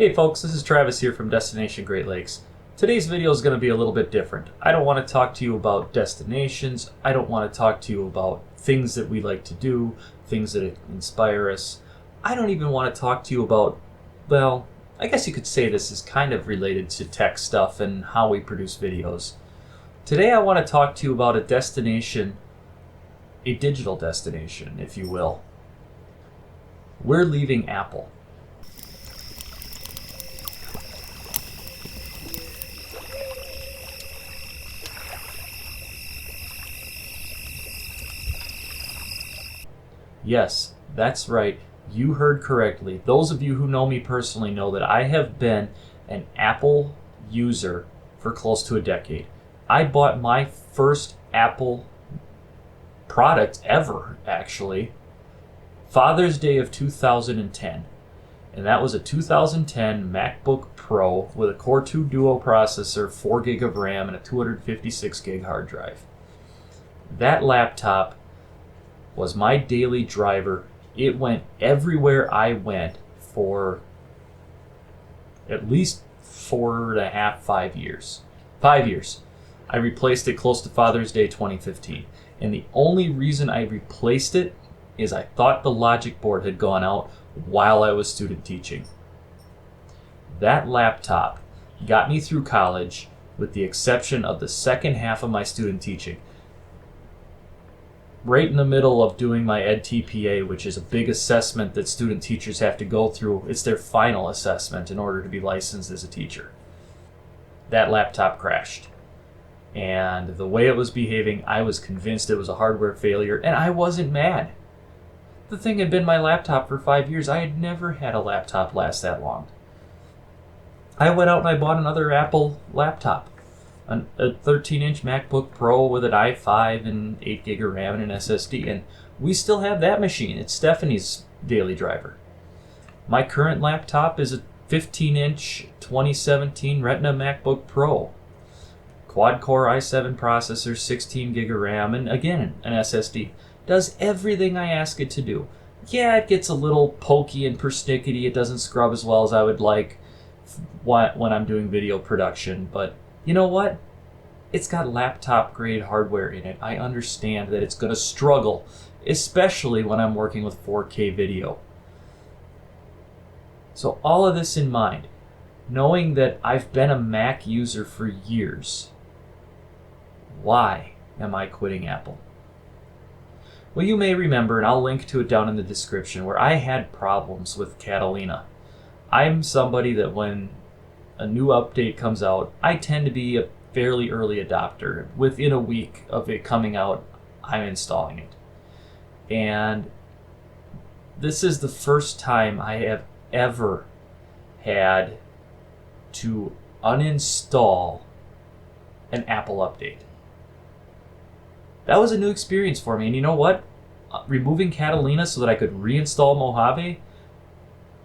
Hey folks, this is Travis here from Destination Great Lakes. Today's video is going to be a little bit different. I don't want to talk to you about destinations. I don't want to talk to you about things that we like to do, things that inspire us. I don't even want to talk to you about, well, I guess you could say this is kind of related to tech stuff and how we produce videos. Today I want to talk to you about a destination, a digital destination, if you will. We're leaving Apple. Yes, that's right. You heard correctly. Those of you who know me personally know that I have been an Apple user for close to a decade. I bought my first Apple product ever, actually, Father's Day of 2010. And that was a 2010 MacBook Pro with a Core 2 Duo processor, 4 gig of RAM, and a 256 gig hard drive. That laptop was my daily driver. It went everywhere I went for at least 4.5, 5 years. 5 years. I replaced it close to Father's Day 2015. And the only reason I replaced it is I thought the logic board had gone out while I was student teaching. That laptop got me through college with the exception of the second half of my student teaching. Right in the middle of doing my EdTPA, which is a big assessment that student teachers have to go through. It's their final assessment in order to be licensed as a teacher. That laptop crashed. And the way it was behaving, I was convinced it was a hardware failure, and I wasn't mad. The thing had been my laptop for 5 years. I had never had a laptop last that long. I went out and I bought another Apple laptop. A 13-inch MacBook Pro with an i5 and 8 gig of RAM and an SSD, and we still have that machine. It's Stephanie's daily driver. My current laptop is a 15-inch 2017 Retina MacBook Pro. Quad-core i7 processor, 16 gig of RAM, and again, an SSD. Does everything I ask it to do. Yeah, it gets a little pokey and persnickety. It doesn't scrub as well as I would like when I'm doing video production, but you know what? It's got laptop grade hardware in it. I understand that it's going to struggle, especially when I'm working with 4K video. So all of this in mind, knowing that I've been a Mac user for years, why am I quitting Apple? Well, you may remember, and I'll link to it down in the description, where I had problems with Catalina. I'm somebody that when a new update comes out, I tend to be a fairly early adopter. Within a week of it coming out, I'm installing it. And this is the first time I have ever had to uninstall an Apple update. That was a new experience for me. And you know what? Removing Catalina so that I could reinstall Mojave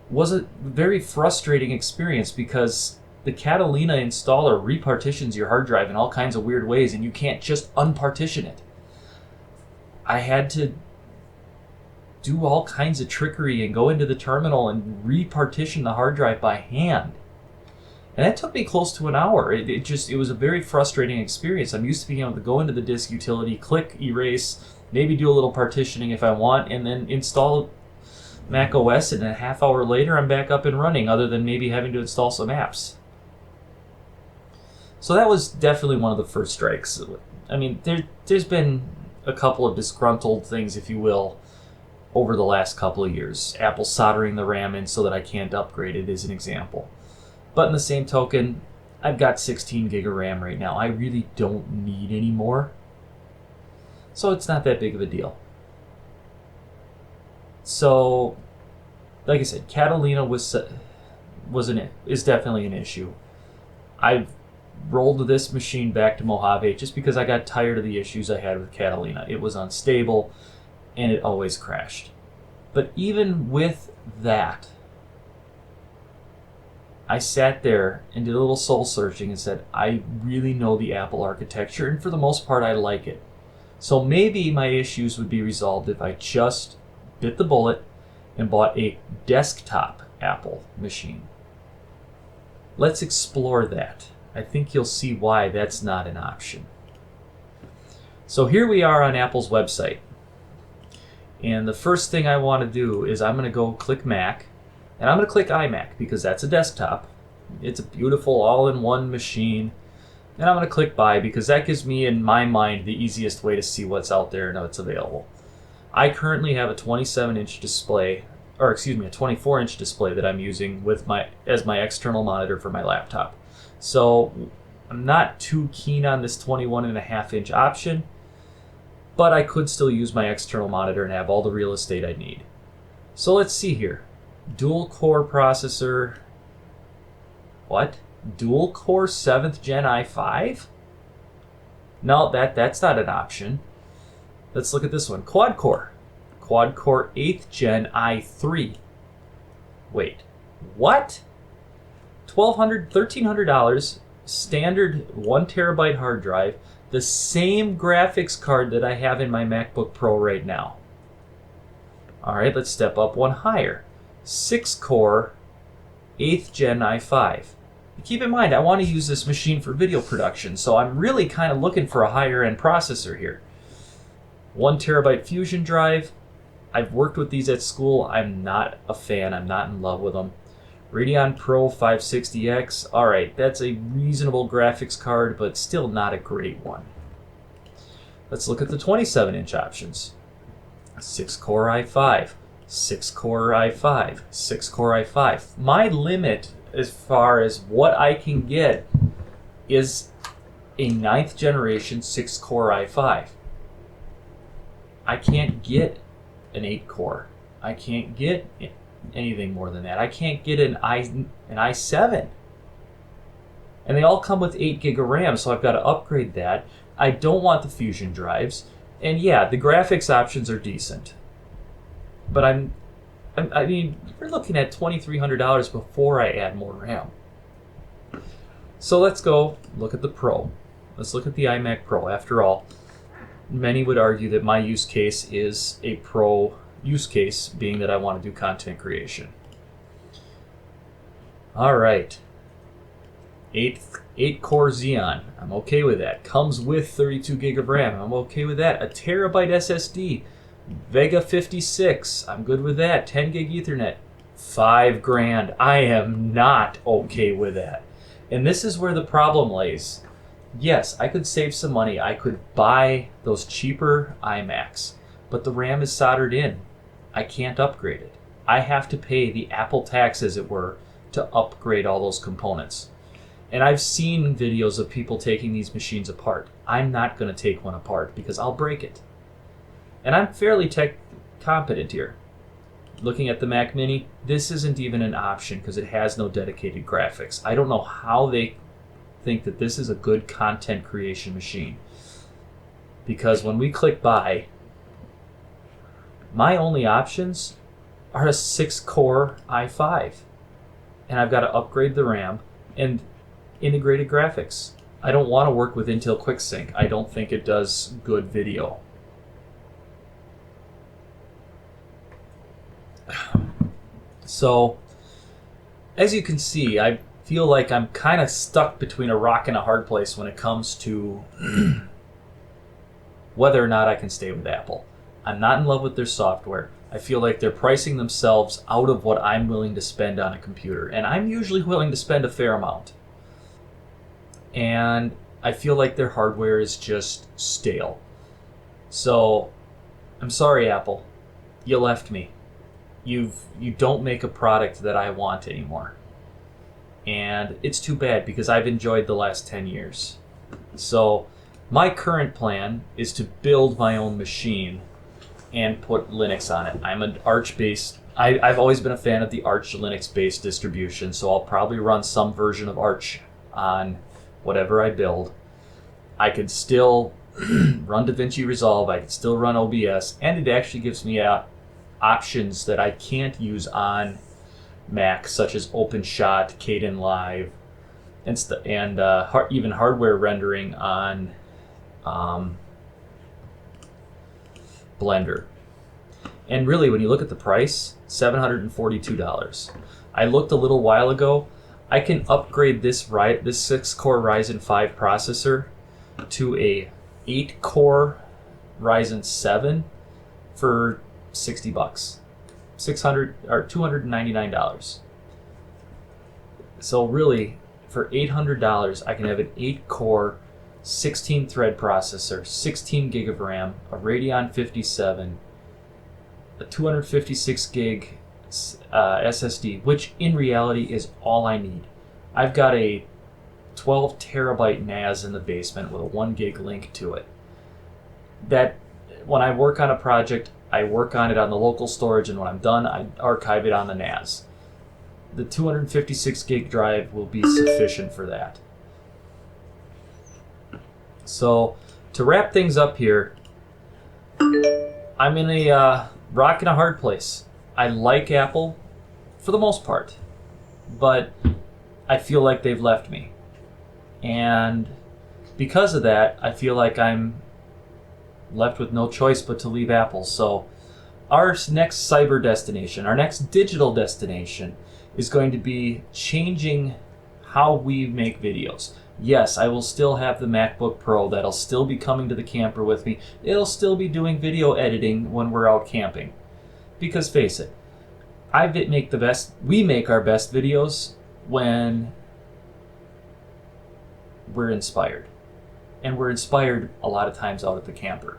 was a very frustrating experience because the Catalina installer repartitions your hard drive in all kinds of weird ways, and you can't just unpartition it. I had to do all kinds of trickery and go into the terminal and repartition the hard drive by hand. And that took me close to an hour. It was a very frustrating experience. I'm used to being able to go into the disk utility, click erase, maybe do a little partitioning if I want, and then install Mac OS, and a half hour later I'm back up and running, other than maybe having to install some apps. So that was definitely one of the first strikes. I mean, there's been a couple of disgruntled things, if you will, over the last couple of years. Apple soldering the RAM in so that I can't upgrade it is an example. But in the same token, I've got 16 gig of RAM right now. I really don't need any more. So it's not that big of a deal. So, like I said, Catalina is definitely an issue. I've rolled this machine back to Mojave just because I got tired of the issues I had with Catalina. It was unstable and it always crashed. But even with that, I sat there and did a little soul searching and said, I really know the Apple architecture, and for the most part I like it. So maybe my issues would be resolved if I just bit the bullet and bought a desktop Apple machine. Let's explore that. I think you'll see why that's not an option. So here we are on Apple's website. And the first thing I want to do is I'm going to go click Mac, and I'm going to click iMac because that's a desktop. It's a beautiful all-in-one machine. And I'm going to click Buy because that gives me, in my mind, the easiest way to see what's out there and what's available. I currently have a 27-inch display, or excuse me, a 24-inch display that I'm using with as my external monitor for my laptop. So I'm not too keen on this 21.5-inch option, but I could still use my external monitor and have all the real estate I need. So let's see here. Dual core processor. What? Dual core 7th gen i5? No, that's not an option. Let's look at this one. Quad core. Quad core 8th gen i3. Wait, what? $1,300, standard 1 terabyte hard drive, the same graphics card that I have in my MacBook Pro right now. All right, let's step up one higher. 6 core 8th gen i5. Keep in mind, I want to use this machine for video production, so I'm really kind of looking for a higher end processor here. 1 terabyte Fusion drive. I've worked with these at school. I'm not a fan. I'm not in love with them. Radeon Pro 560X. All right, that's a reasonable graphics card, but still not a great one. Let's look at the 27-inch options. 6 core i5, 6 core i5, 6 core i5. My limit as far as what I can get is a 9th generation 6 core i5. I can't get an 8 core. I can't get anything more than that. I can't get an i7. And they all come with 8 gig of RAM, so I've got to upgrade that. I don't want the Fusion drives. And yeah, the graphics options are decent. But I mean, you're looking at $2,300 before I add more RAM. So let's go look at the Pro. Let's look at the iMac Pro. After all, many would argue that my use case is a Pro use case, being that I want to do content creation. All right. 8 core Xeon. I'm okay with that. Comes with 32 gig of RAM. I'm okay with that. A terabyte SSD. Vega 56. I'm good with that. 10 gig Ethernet. $5,000. I am not okay with that. And this is where the problem lays. Yes, I could save some money. I could buy those cheaper iMacs, but the RAM is soldered in. I can't upgrade it. I have to pay the Apple tax, as it were, to upgrade all those components. And I've seen videos of people taking these machines apart. I'm not going to take one apart because I'll break it. And I'm fairly tech competent here. Looking at the Mac Mini, this isn't even an option because it has no dedicated graphics. I don't know how they think that this is a good content creation machine. Because when we click buy, my only options are a 6 core i5. And I've got to upgrade the RAM and integrated graphics. I don't want to work with Intel QuickSync. I don't think it does good video. So, as you can see, I feel like I'm kind of stuck between a rock and a hard place when it comes to whether or not I can stay with Apple. I'm not in love with their software. I feel like they're pricing themselves out of what I'm willing to spend on a computer. And I'm usually willing to spend a fair amount. And I feel like their hardware is just stale. So, I'm sorry, Apple. You left me. You don't make a product that I want anymore. And it's too bad because I've enjoyed the last 10 years. So, my current plan is to build my own machine and put Linux on it. I'm an Arch-based... I've always been a fan of the Arch Linux-based distribution, so I'll probably run some version of Arch on whatever I build. I could still run DaVinci Resolve, I could still run OBS, and it actually gives me options that I can't use on Mac, such as OpenShot, Kdenlive, and even hardware rendering on Blender. And really, when you look at the price, $742. I looked a little while ago. I can upgrade this 6-core Ryzen 5 processor to a 8-core Ryzen 7 for $60, $299. So really, for $800, I can have an 8-core, 16-thread processor, 16 gig of RAM, a Radeon 57, a 256 gig SSD, which in reality is all I need. I've got a 12 terabyte NAS in the basement with a 1 gig link to it. That when I work on a project, I work on it on the local storage, and when I'm done, I archive it on the NAS. The 256 gig drive will be sufficient for that. So to wrap things up here, I'm in a rock and a hard place. I like Apple for the most part, but I feel like they've left me. And because of that, I feel like I'm left with no choice but to leave Apple. So our next cyber destination, our next digital destination, is going to be changing how we make videos. Yes, I will still have the MacBook Pro. That'll still be coming to the camper with me. It'll still be doing video editing when we're out camping. Because face it, we make our best videos when we're inspired. And we're inspired a lot of times out at the camper.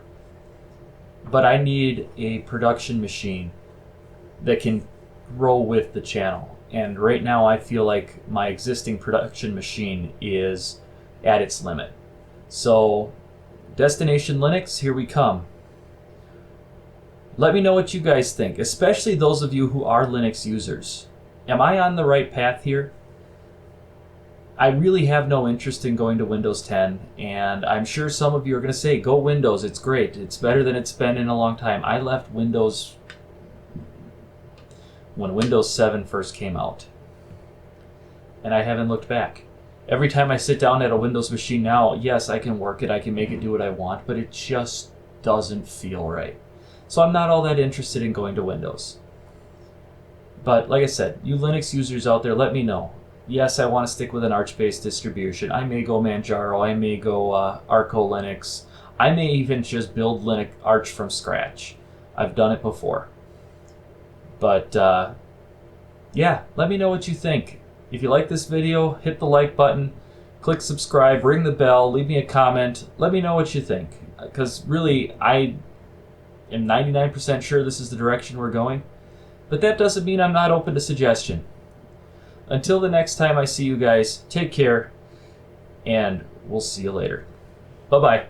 But I need a production machine that can grow with the channel. And right now I feel like my existing production machine is at its limit. So, Destination Linux, here we come. Let me know what you guys think, especially those of you who are Linux users. Am I on the right path here? I really have no interest in going to Windows 10, and I'm sure some of you are going to say, go Windows, it's great, it's better than it's been in a long time. I left Windows when Windows 7 first came out, and I haven't looked back. Every time I sit down at a Windows machine now, yes, I can work it, I can make it do what I want, but it just doesn't feel right. So I'm not all that interested in going to Windows. But like I said, you Linux users out there, let me know. Yes, I want to stick with an Arch-based distribution. I may go Manjaro, I may go Arco Linux. I may even just build Linux Arch from scratch. I've done it before. But yeah, let me know what you think. If you like this video, hit the like button, click subscribe, ring the bell, leave me a comment. Let me know what you think. Because really, I am 99% sure this is the direction we're going. But that doesn't mean I'm not open to suggestion. Until the next time I see you guys, take care, and we'll see you later. Bye-bye.